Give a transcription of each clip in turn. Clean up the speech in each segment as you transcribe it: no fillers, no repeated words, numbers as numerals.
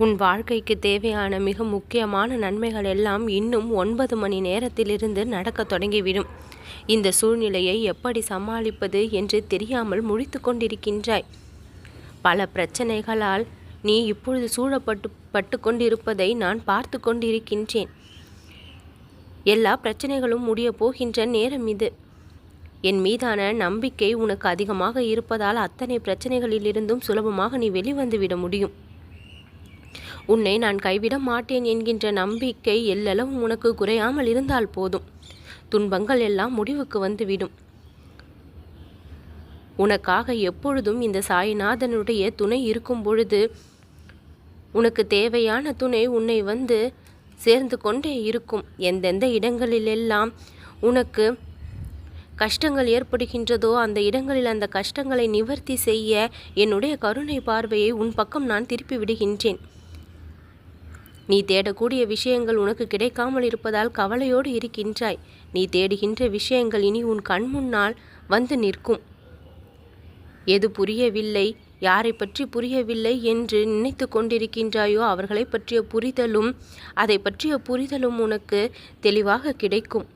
உன் வாழ்க்கைக்கு தேவையான மிக முக்கியமான நன்மைகள் எல்லாம் இன்னும் 9 மணி நேரத்திலிருந்து நடக்க தொடங்கிவிடும். இந்த சூழ்நிலையை எப்படி சமாளிப்பது என்று தெரியாமல் முழித்து கொண்டிருக்கின்றாய். பல பிரச்சனைகளால் நீ இப்பொழுது பட்டு கொண்டிருப்பதை நான் பார்த்து கொண்டிருக்கின்றேன். எல்லா பிரச்சனைகளும் முடிய போகின்ற நேரம் இது. என் மீதான நம்பிக்கை உனக்கு அதிகமாக இருப்பதால் அத்தனை பிரச்சனைகளிலிருந்தும் சுலபமாக நீ வெளிவந்துவிட முடியும். உன்னை நான் கைவிட மாட்டேன் என்கின்ற நம்பிக்கை எல்லளவும் உனக்கு குறையாமல் இருந்தால் போதும். துன்பங்கள் எல்லாம் முடிவுக்கு வந்துவிடும். உனக்காக எப்பொழுதும் இந்த சாய்நாதனுடைய துணை இருக்கும் பொழுது உனக்கு தேவையான துணை உன்னை வந்து சேர்ந்து கொண்டே இருக்கும். எந்தெந்த இடங்களிலெல்லாம் உனக்கு கஷ்டங்கள் ஏற்படுகின்றதோ அந்த இடங்களில் அந்த கஷ்டங்களை நிவர்த்தி செய்ய என்னுடைய கருணை பார்வையை உன் பக்கம் நான் திருப்பி விடுகின்றேன். நீ தேடக்கூடிய விஷயங்கள் உனக்கு கிடைக்காமல் இருப்பதால் கவலையோடு இருக்கின்றாய். நீ தேடுகின்ற விஷயங்கள் இனி உன் கண் முன்னால் வந்து நிற்கும். எது புரியவில்லை, யாரை பற்றி புரியவில்லை என்று நினைத்து கொண்டிருக்கின்றாயோ அவர்களை பற்றிய புரிதலும் அதை பற்றிய புரிதலும் உனக்கு தெளிவாக கிடைக்கும்.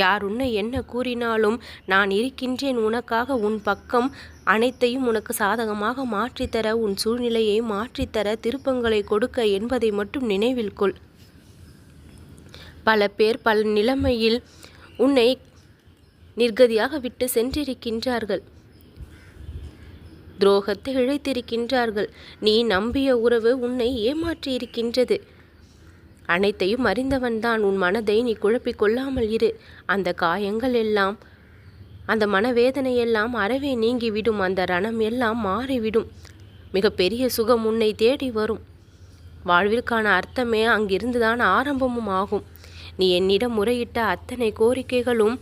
யார் உன்னை என்ன கூறினாலும் நான் இருக்கின்றேன் உனக்காக. உன் பக்கம் அனைத்தையும் உனக்கு சாதகமாக மாற்றித்தர, உன் சூழ்நிலையை மாற்றித்தர, திருப்பங்களை கொடுக்க என்பதை மட்டும் நினைவில் கொள். பல பேர் பல நிலைமையில் உன்னை நிர்கதியாக விட்டு சென்றிருக்கின்றார்கள். துரோகத்தை இழைத்திருக்கின்றார்கள். நீ நம்பிய உறவு உன்னை ஏமாற்றியிருக்கின்றது. அனைத்தையும் அறிந்தவன்தான். உன் மனதை நீ குழப்பிக் கொள்ளாமல் இரு. அந்த காயங்கள் எல்லாம், அந்த மனவேதனையெல்லாம் அறவே நீங்கிவிடும். அந்த ரணம் எல்லாம் மாறிவிடும். மிகப்பெரிய சுகம் உன்னை தேடி வரும். வாழ்விற்கான அர்த்தமே அங்கிருந்துதான் ஆரம்பமும் ஆகும். நீ என்னிடம் முறையிட்ட அத்தனை கோரிக்கைகளும்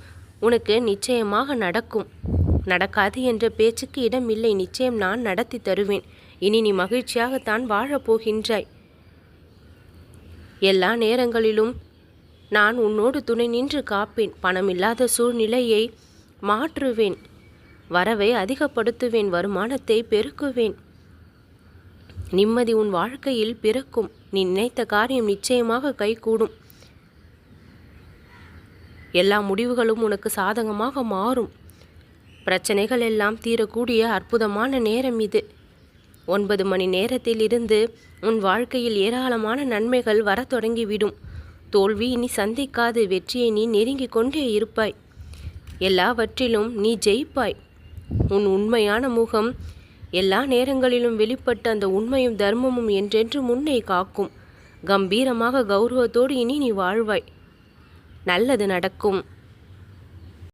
உனக்கு நிச்சயமாக நடக்கும். நடக்காது என்ற பேச்சுக்கு இடமில்லை. நிச்சயம் நான் நடத்தி தருவேன். இனி நீ மகிழ்ச்சியாகத்தான் வாழப்போகின்றாய். எல்லா நேரங்களிலும் நான் உன்னோடு துணை நின்று காப்பேன். பணமில்லாத சூழ்நிலையை மாற்றுவேன். வரவை அதிகப்படுத்துவேன். வருமானத்தை பெருக்குவேன். நிம்மதி உன் வாழ்க்கையில் பிறக்கும். நீ நினைத்த காரியம் நிச்சயமாக கைகூடும். எல்லா முடிவுகளும் உனக்கு சாதகமாக மாறும். பிரச்சனைகள் எல்லாம் தீரக்கூடிய அற்புதமான நேரம் இது. 9 மணி நேரத்தில் இருந்து உன் வாழ்க்கையில் ஏராளமான நன்மைகள் வர தொடங்கிவிடும். தோல்வி நீ சந்திக்காது. வெற்றியை நீ நெருங்கி கொண்டே இருப்பாய். எல்லாவற்றிலும் நீ ஜெயிப்பாய். உன் உண்மையான முகம் எல்லா நேரங்களிலும் வெளிப்பட்ட அந்த உண்மையும் தர்மமும் என்றென்று முன்னே காக்கும். கம்பீரமாக கௌரவத்தோடு இனி நீ வாழ்வாய். நல்லது நடக்கும்.